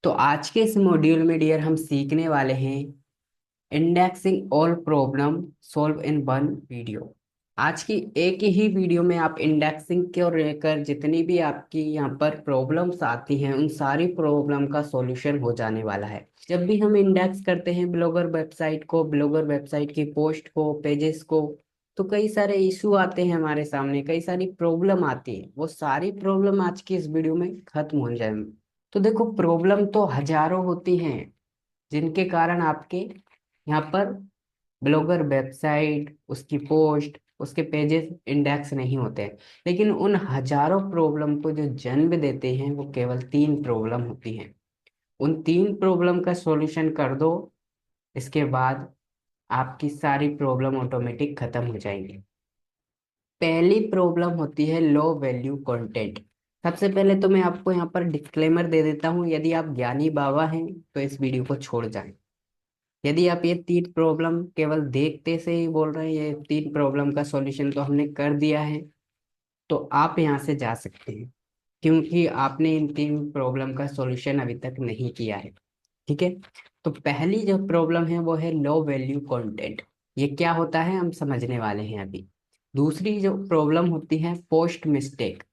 तो आज के इस मॉड्यूल में डियर हम सीखने वाले हैं indexing all problem solve in one video. आज की एक ही वीडियो में आप इंडेक्सिंग को लेकर जितनी भी आपकी यहाँ पर प्रॉब्लम्स आती हैं उन सारी प्रॉब्लम का सॉल्यूशन हो जाने वाला है। जब भी हम इंडेक्स करते हैं ब्लॉगर वेबसाइट की पोस्ट को, पेजेस को, तो कई सारे इशू आते हैं हमारे सामने, कई सारी प्रॉब्लम आती है। वो सारी प्रॉब्लम आज की इस वीडियो में खत्म हो जाएंगी। तो देखो, प्रॉब्लम तो हजारों होती हैं जिनके कारण आपके यहाँ पर ब्लॉगर वेबसाइट, उसकी पोस्ट, उसके पेजेस इंडेक्स नहीं होते हैं। लेकिन उन हजारों प्रॉब्लम को जो जन्म देते हैं वो केवल तीन प्रॉब्लम होती हैं। उन तीन प्रॉब्लम का सॉल्यूशन कर दो, इसके बाद आपकी सारी प्रॉब्लम ऑटोमेटिक खत्म हो जाएंगी। पहली प्रॉब्लम होती है लो वैल्यू कंटेंट। सबसे पहले तो मैं आपको यहाँ पर डिस्क्लेमर दे देता हूँ, यदि आप ज्ञानी बाबा हैं तो इस वीडियो को छोड़ जाएं। यदि आप ये तीन प्रॉब्लम केवल देखते से ही बोल रहे हैं ये तीन प्रॉब्लम का सॉल्यूशन तो हमने कर दिया है, तो आप यहाँ से जा सकते हैं, क्योंकि आपने इन तीन प्रॉब्लम का सॉल्यूशन अभी तक नहीं किया है। ठीक है। तो पहली जो प्रॉब्लम है वो है लो वैल्यू कंटेंट। ये क्या होता है हम समझने वाले हैं अभी। दूसरी जो प्रॉब्लम होती है पोस्ट मिस्टेक,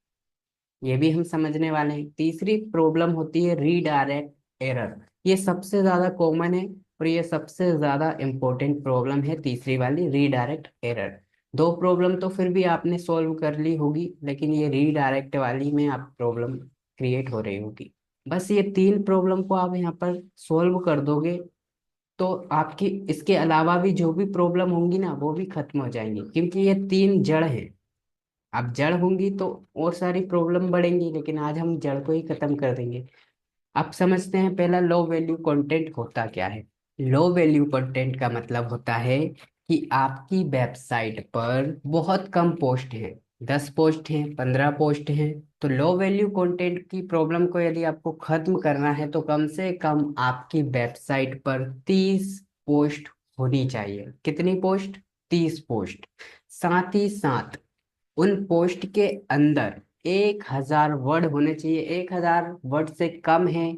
ये भी हम समझने वाले हैं। तीसरी प्रॉब्लम होती है रीडायरेक्ट एरर। ये सबसे ज्यादा कॉमन है और ये सबसे ज्यादा इंपॉर्टेंट प्रॉब्लम है, तीसरी वाली रीडायरेक्ट एरर। दो प्रॉब्लम तो फिर भी आपने सॉल्व कर ली होगी, लेकिन ये रीडायरेक्ट वाली में आप प्रॉब्लम क्रिएट हो रही होगी। बस ये तीन प्रॉब्लम को आप यहाँ पर सॉल्व कर दोगे तो आपकी इसके अलावा भी जो भी प्रॉब्लम होंगी ना वो भी खत्म हो जाएंगी, क्योंकि ये तीन जड़ हैं। अब जड़ होंगी तो और सारी प्रॉब्लम बढ़ेंगी, लेकिन आज हम जड़ को ही खत्म कर देंगे। अब समझते हैं पहला लो वैल्यू कंटेंट होता क्या है। लो वैल्यू कंटेंट का मतलब होता है कि आपकी वेबसाइट पर बहुत कम पोस्ट हैं, 10 पोस्ट हैं, 15 पोस्ट हैं। तो लो वैल्यू कंटेंट की प्रॉब्लम को यदि आपको खत्म करना है तो कम से कम आपकी वेबसाइट पर 30 पोस्ट होनी चाहिए। कितनी पोस्ट? 30 पोस्ट। साथ ही साथ उन पोस्ट के अंदर 1000 वर्ड होने चाहिए। 1000 वर्ड से कम है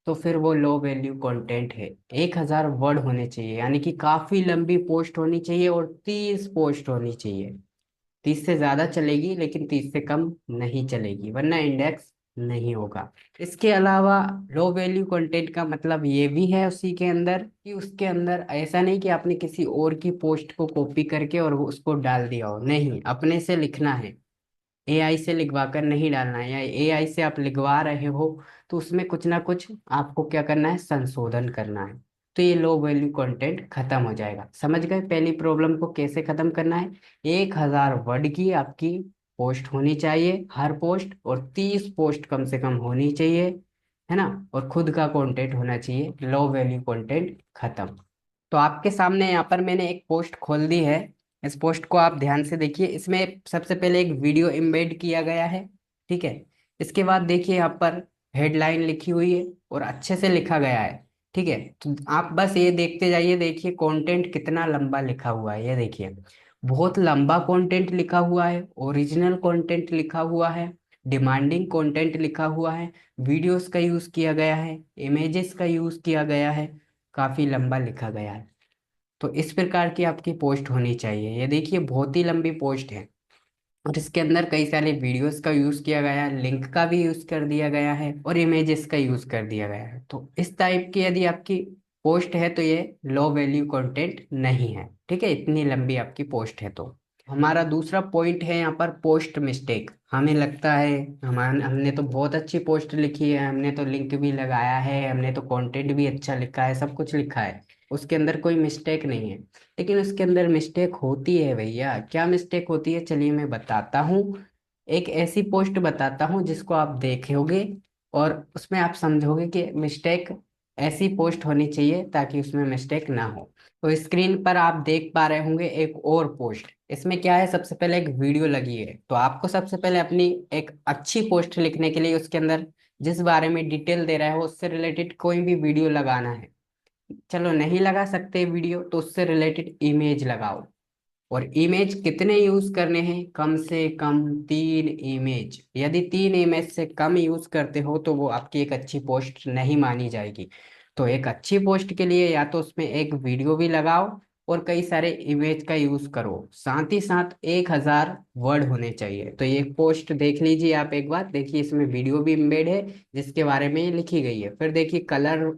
तो फिर वो लो वैल्यू कंटेंट है। 1000 वर्ड होने चाहिए, यानी कि काफी लंबी पोस्ट होनी चाहिए और 30 पोस्ट होनी चाहिए। 30 से ज्यादा चलेगी लेकिन 30 से कम नहीं चलेगी, वरना इंडेक्स नहीं होगा। इसके अलावा लो वैल्यू कंटेंट का मतलब ये भी है उसी के अंदर कि उसके अंदर ऐसा नहीं कि आपने किसी और की पोस्ट को कॉपी करके और वो उसको डाल दिया हो, नहीं, अपने से लिखना है। एआई से लिखवा कर नहीं डालना है, या एआई से आप लिखवा रहे हो तो उसमें कुछ ना कुछ आपको क्या करना है, संशोधन करना है। तो ये लो वैल्यू कंटेंट खत्म हो जाएगा। समझ गए पहली प्रॉब्लम को कैसे खत्म करना है। 1000 वर्ड की आपकी पोस्ट होनी चाहिए हर पोस्ट, और 30 पोस्ट कम से कम होनी चाहिए, है ना। और खुद का कंटेंट होना चाहिए। लो वैल्यू कंटेंट खत्म। तो आपके सामने यहाँ पर मैंने एक पोस्ट खोल दी है। इस पोस्ट को आप ध्यान से देखिए। इसमें सबसे पहले एक वीडियो एम्बेड किया गया है। ठीक है। इसके बाद देखिए यहाँ पर हेडलाइन लिखी हुई है और अच्छे से लिखा गया है। ठीक है। तो आप बस ये देखते जाइए, देखिए कंटेंट कितना लंबा लिखा हुआ है। ये देखिए बहुत लंबा कंटेंट लिखा हुआ है, ओरिजिनल कंटेंट लिखा हुआ है, डिमांडिंग कंटेंट लिखा हुआ है, वीडियोस का यूज किया गया है, इमेजेस का यूज किया गया है, काफी लंबा लिखा गया है। तो इस प्रकार की आपकी पोस्ट होनी चाहिए। ये देखिए बहुत ही लंबी पोस्ट है और इसके अंदर कई सारे वीडियोस का यूज किया गया है, लिंक का भी यूज कर दिया गया है और इमेजेस का यूज कर दिया गया है। तो इस टाइप की यदि आपकी पोस्ट है तो ये लो वैल्यू कंटेंट नहीं है। ठीक है, इतनी लंबी आपकी पोस्ट है तो। हमारा दूसरा पॉइंट है यहाँ पर पोस्ट मिस्टेक। हमें लगता है हमने तो बहुत अच्छी पोस्ट लिखी है, हमने तो लिंक भी लगाया है, हमने तो कंटेंट भी अच्छा लिखा है, सब कुछ लिखा है, उसके अंदर कोई मिस्टेक नहीं है। लेकिन उसके अंदर मिस्टेक होती है भैया। क्या मिस्टेक होती है, चलिए मैं बताता हूँ। एक ऐसी पोस्ट बताता हूँ जिसको आप देखोगे और उसमें आप समझोगे कि मिस्टेक, ऐसी पोस्ट होनी चाहिए ताकि उसमें मिस्टेक ना हो। तो स्क्रीन पर आप देख पा रहे होंगे एक और पोस्ट। इसमें क्या है, सबसे पहले एक वीडियो लगी है। तो आपको सबसे पहले अपनी एक अच्छी पोस्ट लिखने के लिए उसके अंदर जिस बारे में डिटेल दे रहा है उससे रिलेटेड कोई भी वीडियो लगाना है। चलो नहीं लगा सकते वीडियो तो उससे रिलेटेड इमेज लगाओ, और इमेज कितने यूज करने हैं, कम से कम 3 इमेज। यदि 3 इमेज से कम यूज करते हो तो वो आपकी एक अच्छी पोस्ट नहीं मानी जाएगी। तो एक अच्छी पोस्ट के लिए या तो उसमें एक वीडियो भी लगाओ और कई सारे इमेज का यूज करो, साथ ही साथ 1000 वर्ड होने चाहिए। तो ये पोस्ट देख लीजिए आप एक बार, देखिए इसमें वीडियो भी एम्बेड है जिसके बारे में ये लिखी गई है। फिर देखिए कलर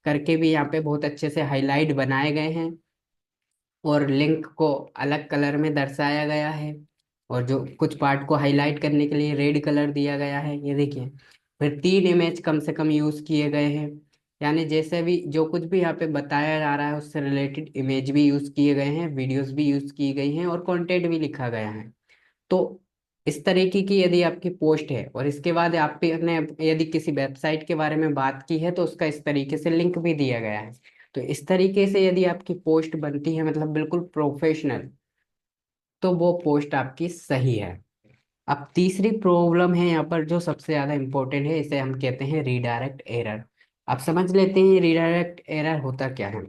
करके भी यहाँ पे बहुत अच्छे से हाईलाइट बनाए गए हैं और लिंक को अलग कलर में दर्शाया गया है, और जो कुछ पार्ट को हाईलाइट करने के लिए रेड कलर दिया गया है, ये देखिए। फिर 3 इमेज कम से कम यूज किए गए हैं, यानी जैसे भी जो कुछ भी यहाँ पे बताया जा रहा है उससे रिलेटेड इमेज भी यूज किए गए हैं, वीडियोस भी यूज की गई हैं और कंटेंट भी लिखा गया है। तो इस तरीके की यदि आपकी पोस्ट है और इसके बाद आपने यदि किसी वेबसाइट के बारे में बात की है तो उसका इस तरीके से लिंक भी दिया गया है। तो इस तरीके से यदि आपकी पोस्ट बनती है, मतलब बिल्कुल प्रोफेशनल, तो वो पोस्ट आपकी सही है। अब तीसरी प्रॉब्लम है यहाँ पर जो सबसे ज्यादा इंपॉर्टेंट है, इसे हम कहते हैं रीडायरेक्ट एरर। अब समझ लेते हैं रीडायरेक्ट एरर होता क्या है।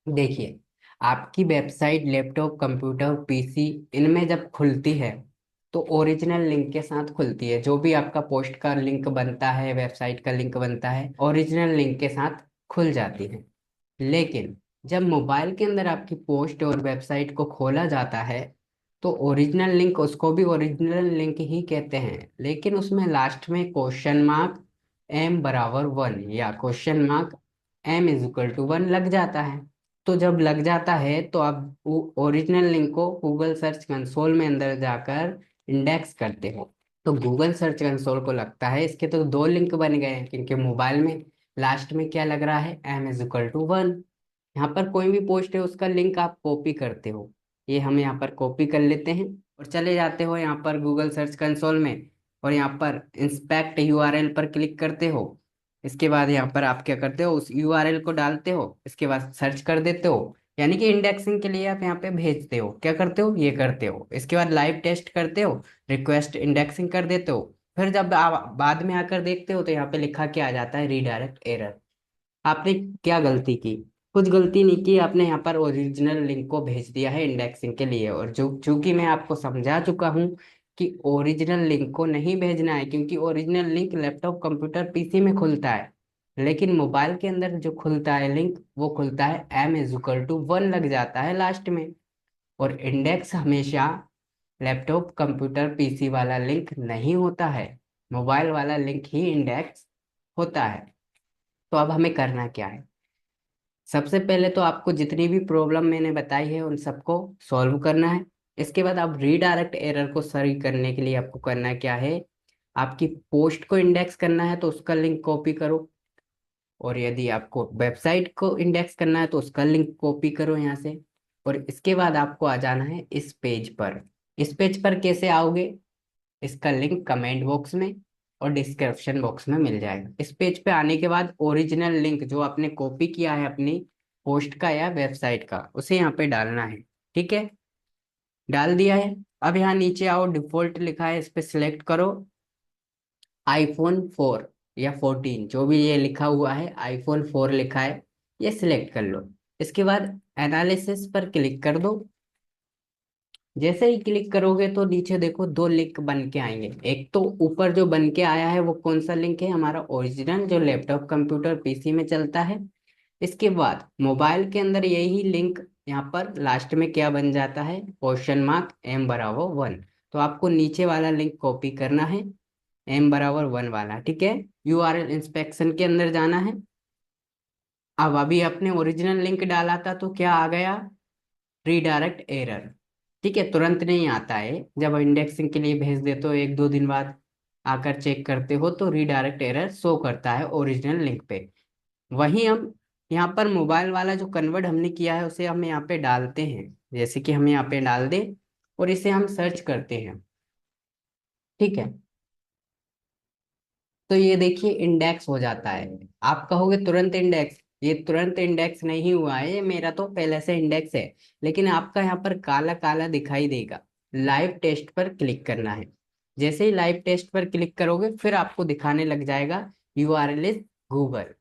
देखिए, आपकी वेबसाइट लैपटॉप कंप्यूटर पीसी इनमें जब खुलती है तो ओरिजिनल लिंक के साथ खुलती है। जो भी आपका पोस्ट का लिंक बनता है, वेबसाइट का लिंक बनता है, ओरिजिनल लिंक के साथ खुल जाती है। लेकिन जब मोबाइल के अंदर आपकी पोस्ट और वेबसाइट को खोला जाता है तो ओरिजिनल लिंक, उसको भी ओरिजिनल लिंक ही कहते हैं, लेकिन उसमें लास्ट में क्वेश्चन मार्क m=1 या क्वेश्चन मार्क m=1 लग जाता है। तो जब लग जाता है तो आप ओरिजिनल लिंक को गूगल सर्च कंसोल में अंदर जाकर इंडेक्स करते हो। तो गूगल सर्च कंसोल को लगता है इसके तो 2 लिंक बन गए हैं, क्योंकि मोबाइल में लास्ट में क्या लग रहा है, m=1। यहाँ पर कोई भी पोस्ट है उसका लिंक आप कॉपी करते हो, ये हम यहाँ पर कॉपी कर लेते हैं और चले जाते हो यहाँ पर गूगल सर्च कंसोल में, और यहाँ पर इंस्पेक्ट यूआरएल पर क्लिक करते हो। इसके बाद यहाँ पर आप क्या करते हो, उस यूआरएल को डालते हो, इसके बाद सर्च कर देते हो, यानी कि इंडेक्सिंग के लिए आप यहाँ पे भेजते हो, क्या करते हो, ये करते हो। इसके बाद लाइव टेस्ट करते हो, रिक्वेस्ट इंडेक्सिंग कर देते हो। फिर जब आप बाद में आकर देखते हो तो यहाँ पे लिखा क्या आ जाता है, रीडायरेक्ट एरर। आपने क्या गलती की, कुछ गलती नहीं की, आपने यहाँ पर ओरिजिनल लिंक को भेज दिया है इंडेक्सिंग के लिए। और जो चूंकि मैं आपको समझा चुका हूँ कि ओरिजिनल लिंक को नहीं भेजना है, क्योंकि original link laptop computer PC में खुलता है, लेकिन मोबाइल के अंदर जो खुलता है लिंक वो खुलता है m=1 लग जाता है लास्ट में। और इंडेक्स हमेशा लैपटॉप कंप्यूटर पीसी वाला लिंक नहीं होता है, मोबाइल वाला लिंक ही इंडेक्स होता है। तो अब हमें करना क्या है, सबसे पहले तो आपको जितनी भी प्रॉब्लम मैंने बताई है उन सबको सॉल्व करना है। इसके बाद आप रीडायरेक्ट एरर को सही करने के लिए आपको करना क्या है, आपकी पोस्ट को इंडेक्स करना है तो उसका लिंक कॉपी करो, और यदि आपको वेबसाइट को इंडेक्स करना है तो उसका लिंक कॉपी करो यहाँ से। और इसके बाद आपको आ जाना है इस पेज पर। इस पेज पर कैसे आओगे, इसका लिंक कमेंट बॉक्स में और डिस्क्रिप्शन बॉक्स में मिल जाएगा। इस पेज पे आने के बाद ओरिजिनल लिंक जो आपने कॉपी किया है अपनी पोस्ट का या वेबसाइट का, उसे यहाँ पे डालना है। ठीक है, डाल दिया है। अब यहाँ नीचे आओ, डिफॉल्ट लिखा है, इस पे सिलेक्ट करो iPhone 4 या 14, जो भी ये लिखा हुआ है iPhone 4 लिखा है, ये सिलेक्ट कर लो। इसके बाद एनालिसिस पर क्लिक कर दो। जैसे ही क्लिक करोगे तो नीचे देखो 2 लिंक बन के आएंगे। एक तो ऊपर जो बन के आया है वो कौन सा लिंक है, हमारा ओरिजिनल जो लैपटॉप कंप्यूटर पीसी में चलता है। इसके बाद मोबाइल के अंदर यही लिंक यहाँ पर लास्ट में क्या बन जाता है, क्वेश्चन मार्क m=1। तो आपको नीचे वाला लिंक कॉपी करना है, m=1 वाला, ठीक है। यूआरएल इंस्पेक्शन के अंदर जाना है। अब अभी आपने ओरिजिनल लिंक डाला था तो क्या आ गया, रीडायरेक्ट एरर। ठीक है, तुरंत नहीं आता है, जब इंडेक्सिंग के लिए भेज देते हो 1-2 दिन बाद आकर चेक करते हो तो रीडायरेक्ट एरर शो करता है ओरिजिनल लिंक पे। वहीं हम यहाँ पर मोबाइल वाला जो कन्वर्ट हमने किया है उसे हम यहाँ पे डालते हैं, जैसे कि हम यहाँ पे डाल दें और इसे हम सर्च करते हैं। ठीक है, तो ये देखिए इंडेक्स हो जाता है। आप कहोगे तुरंत इंडेक्स, ये तुरंत इंडेक्स नहीं हुआ है, ये मेरा तो पहले से इंडेक्स है, लेकिन आपका यहाँ पर काला काला दिखाई देगा। लाइव टेस्ट पर क्लिक करना है। जैसे ही लाइव टेस्ट पर क्लिक करोगे फिर आपको दिखाने लग जाएगा यूआरएल इज गूगल।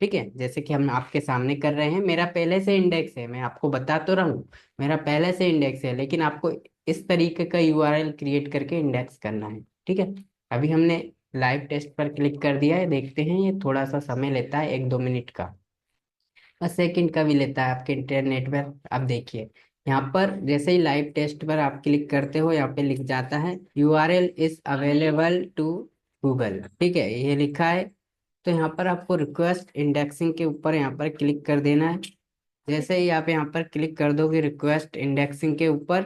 ठीक है, जैसे कि हम आपके सामने कर रहे हैं, मेरा पहले से इंडेक्स है, मैं आपको बता तो रहा हूँ, मेरा पहले से इंडेक्स है, लेकिन आपको इस तरीके का यूआरएल क्रिएट करके इंडेक्स करना है। ठीक है, अभी हमने लाइव टेस्ट पर क्लिक कर दिया है, देखते हैं ये थोड़ा सा समय लेता है, 1-2 मिनट का और सेकंड का भी लेता है आपके इंटरनेट पर। अब देखिए यहाँ पर जैसे ही लाइव टेस्ट पर आप क्लिक करते हो, यहाँ पे लिख जाता है URL is available to Google. ठीक है, ये लिखा है। तो यहाँ पर आपको रिक्वेस्ट इंडेक्सिंग के ऊपर यहाँ पर क्लिक कर देना है। जैसे ही आप यहाँ पर क्लिक कर दोगे रिक्वेस्ट इंडेक्सिंग के ऊपर,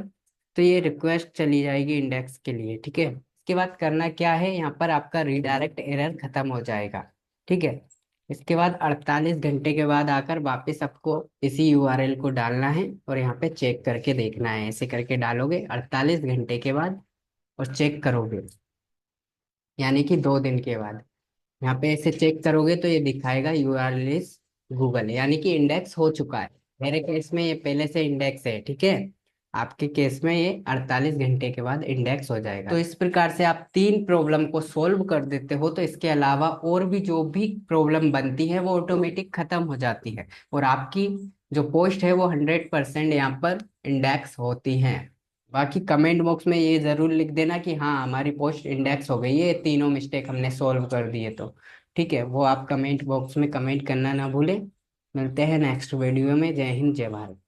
तो ये रिक्वेस्ट चली जाएगी इंडेक्स के लिए। ठीक है, इसके बाद करना क्या है, यहाँ पर आपका रीडायरेक्ट एरर खत्म हो जाएगा। ठीक है, इसके बाद 48 घंटे के बाद आकर वापस आपको इसी यूआरएल को डालना है और यहाँ पे चेक करके देखना है। ऐसे करके डालोगे 48 घंटे के बाद और चेक करोगे, यानी कि 2 दिन के बाद यहाँ पे ऐसे चेक करोगे तो ये दिखाएगा यूआरएल इज गूगल, यानी कि इंडेक्स हो चुका है। मेरे केस में ये पहले से इंडेक्स है। ठीक है, आपके केस में ये 48 घंटे के बाद इंडेक्स हो जाएगा। तो इस प्रकार से आप 3 प्रॉब्लम को सोल्व कर देते हो, तो इसके अलावा और भी जो भी प्रॉब्लम बनती है वो ऑटोमेटिक खत्म हो जाती है और आपकी जो पोस्ट है वो 100% यहाँ पर इंडेक्स होती है। बाकी कमेंट बॉक्स में ये जरूर लिख देना कि हाँ हमारी पोस्ट इंडेक्स हो गई है, ये तीनों मिस्टेक हमने सॉल्व कर दिए। तो ठीक है, वो आप कमेंट बॉक्स में कमेंट करना ना भूलें। मिलते हैं नेक्स्ट वीडियो में। जय हिंद, जय भारत।